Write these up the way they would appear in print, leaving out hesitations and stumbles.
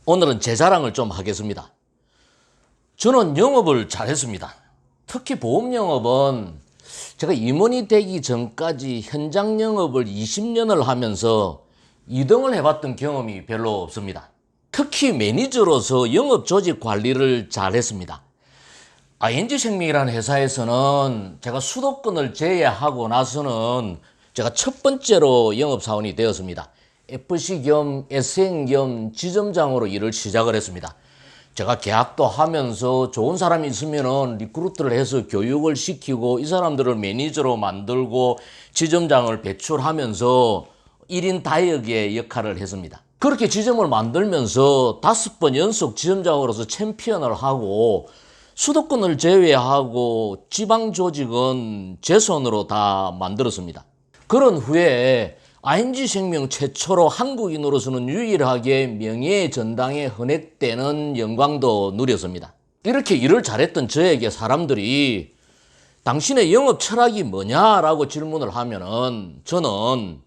오늘은 제 자랑을 좀 하겠습니다. 저는 영업을 잘했습니다. 특히 보험 영업은 제가 임원이 되기 전까지 현장 영업을 20년을 하면서 2등을 해봤던 경험이 별로 없습니다. 특히 매니저로서 영업 조직 관리를 잘했습니다. NG생명이라는 회사에서는 제가 수도권을 제외하고 나서는 제가 첫 번째로 영업사원이 되었습니다. FC 겸 SN 겸 지점장으로 일을 시작을 했습니다. 제가 계약도 하면서 좋은 사람이 있으면 리크루트를 해서 교육을 시키고 이 사람들을 매니저로 만들고 지점장을 배출하면서 1인 다역의 역할을 했습니다. 그렇게 지점을 만들면서 5번 연속 지점장으로서 챔피언을 하고 수도권을 제외하고 지방 조직은 제 손으로 다 만들었습니다. 그런 후에 ING생명 최초로 한국인으로서는 유일하게 명예의 전당에 헌액되는 영광도 누렸습니다. 이렇게 일을 잘했던 저에게 사람들이 당신의 영업 철학이 뭐냐라고 질문을 하면은 저는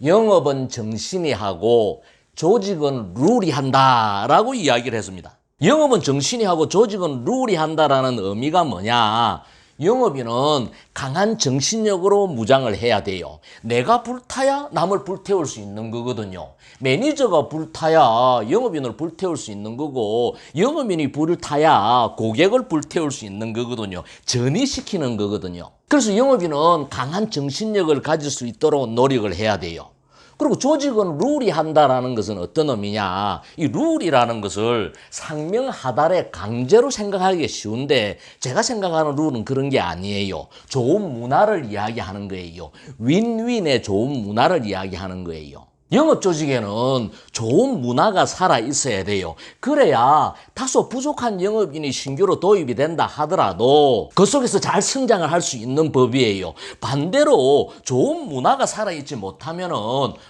영업은 정신이 하고 조직은 룰이 한다라고 이야기를 했습니다. 영업은 정신이 하고 조직은 룰이 한다라는 의미가 뭐냐? 영업인은 강한 정신력으로 무장을 해야 돼요. 내가 불타야 남을 불태울 수 있는 거거든요. 매니저가 불타야 영업인을 불태울 수 있는 거고 영업인이 불타야 고객을 불태울 수 있는 거거든요. 전이시키는 거거든요. 그래서 영업인은 강한 정신력을 가질 수 있도록 노력을 해야 돼요. 그리고 조직은 룰이 한다라는 것은 어떤 의미냐? 이 룰이라는 것을 상명하달에 강제로 생각하기 쉬운데 제가 생각하는 룰은 그런 게 아니에요. 좋은 문화를 이야기하는 거예요. 윈윈의 좋은 문화를 이야기하는 거예요. 영업 조직에는 좋은 문화가 살아 있어야 돼요. 그래야 다소 부족한 영업인이 신규로 도입이 된다 하더라도 그 속에서 잘 성장을 할 수 있는 법이에요. 반대로 좋은 문화가 살아있지 못하면은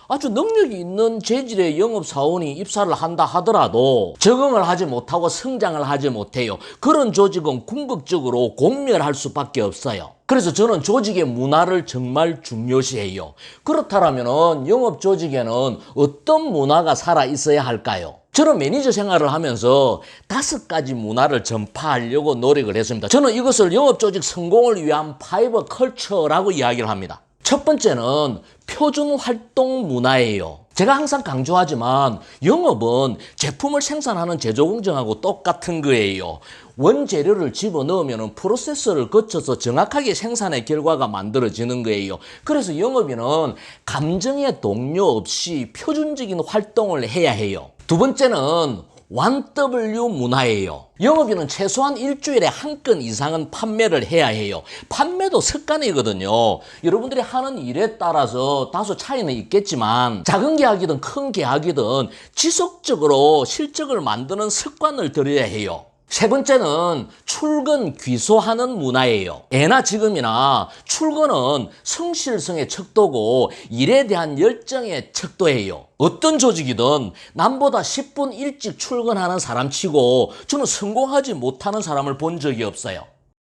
아주 능력이 있는 재질의 영업사원이 입사를 한다 하더라도 적응을 하지 못하고 성장을 하지 못해요. 그런 조직은 궁극적으로 공멸할 수밖에 없어요. 그래서 저는 조직의 문화를 정말 중요시해요. 그렇다면 영업 조직에는 어떤 문화가 살아 있어야 할까요? 저는 매니저 생활을 하면서 5가지 문화를 전파하려고 노력을 했습니다. 저는 이것을 영업 조직 성공을 위한 5 컬처라고 이야기를 합니다. 첫 번째는 표준 활동 문화예요. 제가 항상 강조하지만 영업은 제품을 생산하는 제조 공정하고 똑같은 거예요. 원재료를 집어넣으면 프로세서를 거쳐서 정확하게 생산의 결과가 만들어지는 거예요. 그래서 영업인은 감정의 동요 없이 표준적인 활동을 해야 해요. 두 번째는 1W 문화예요. 영업인은 최소한 일주일에 1건 이상은 판매를 해야 해요. 판매도 습관이거든요. 여러분들이 하는 일에 따라서 다소 차이는 있겠지만 작은 계약이든 큰 계약이든 지속적으로 실적을 만드는 습관을 들여야 해요. 세 번째는 출근 귀소하는 문화예요. 예나 지금이나 출근은 성실성의 척도고 일에 대한 열정의 척도예요. 어떤 조직이든 남보다 10분 일찍 출근하는 사람 치고 저는 성공하지 못하는 사람을 본 적이 없어요.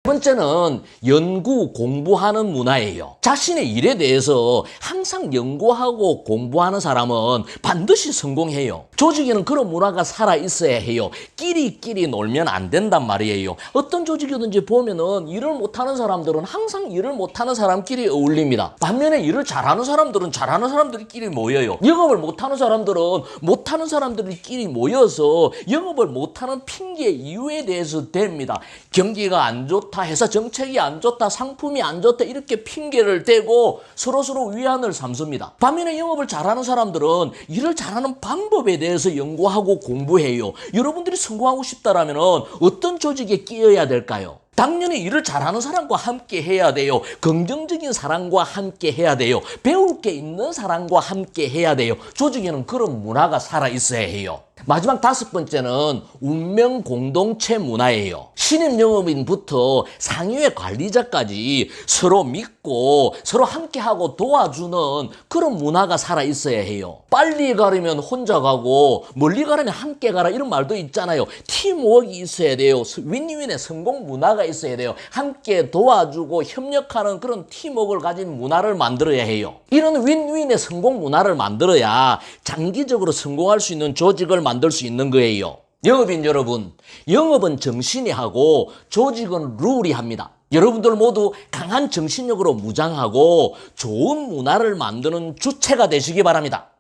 세 번째는 연구, 공부하는 문화예요. 자신의 일에 대해서 항상 연구하고 공부하는 사람은 반드시 성공해요. 조직에는 그런 문화가 살아있어야 해요. 끼리끼리 놀면 안 된단 말이에요. 어떤 조직이든지 보면은 일을 못하는 사람들은 항상 일을 못하는 사람끼리 어울립니다. 반면에 일을 잘하는 사람들은 잘하는 사람들끼리 모여요. 영업을 못하는 사람들은 못하는 사람들끼리 모여서 영업을 못하는 핑계 이유에 대해서 댑니다. 경기가 안 좋다, 회사 정책이 안 좋다, 상품이 안 좋다 이렇게 핑계를 대고 서로서로 위안을 삼습니다. 반면에 영업을 잘하는 사람들은 일을 잘하는 방법에 대해서 연구하고 공부해요. 여러분들이 성공하고 싶다면 어떤 조직에 끼어야 될까요? 당연히 일을 잘하는 사람과 함께 해야 돼요. 긍정적인 사람과 함께 해야 돼요. 배울 게 있는 사람과 함께 해야 돼요. 조직에는 그런 문화가 살아 있어야 해요. 마지막 5번째는 운명 공동체 문화예요. 신입 영업인부터 상위의 관리자까지 서로 믿고 서로 함께하고 도와주는 그런 문화가 살아 있어야 해요. 빨리 가려면 혼자 가고 멀리 가려면 함께 가라 이런 말도 있잖아요. 팀워크가 있어야 돼요. 윈윈의 성공 문화가 있어야 돼요. 함께 도와주고 협력하는 그런 팀워크를 가진 문화를 만들어야 해요. 이런 윈윈의 성공 문화를 만들어야 장기적으로 성공할 수 있는 조직을 만들 수 있는 거예요. 영업인 여러분, 영업은 정신이 하고 조직은 룰이 합니다. 여러분들 모두 강한 정신력으로 무장하고 좋은 문화를 만드는 주체가 되시기 바랍니다.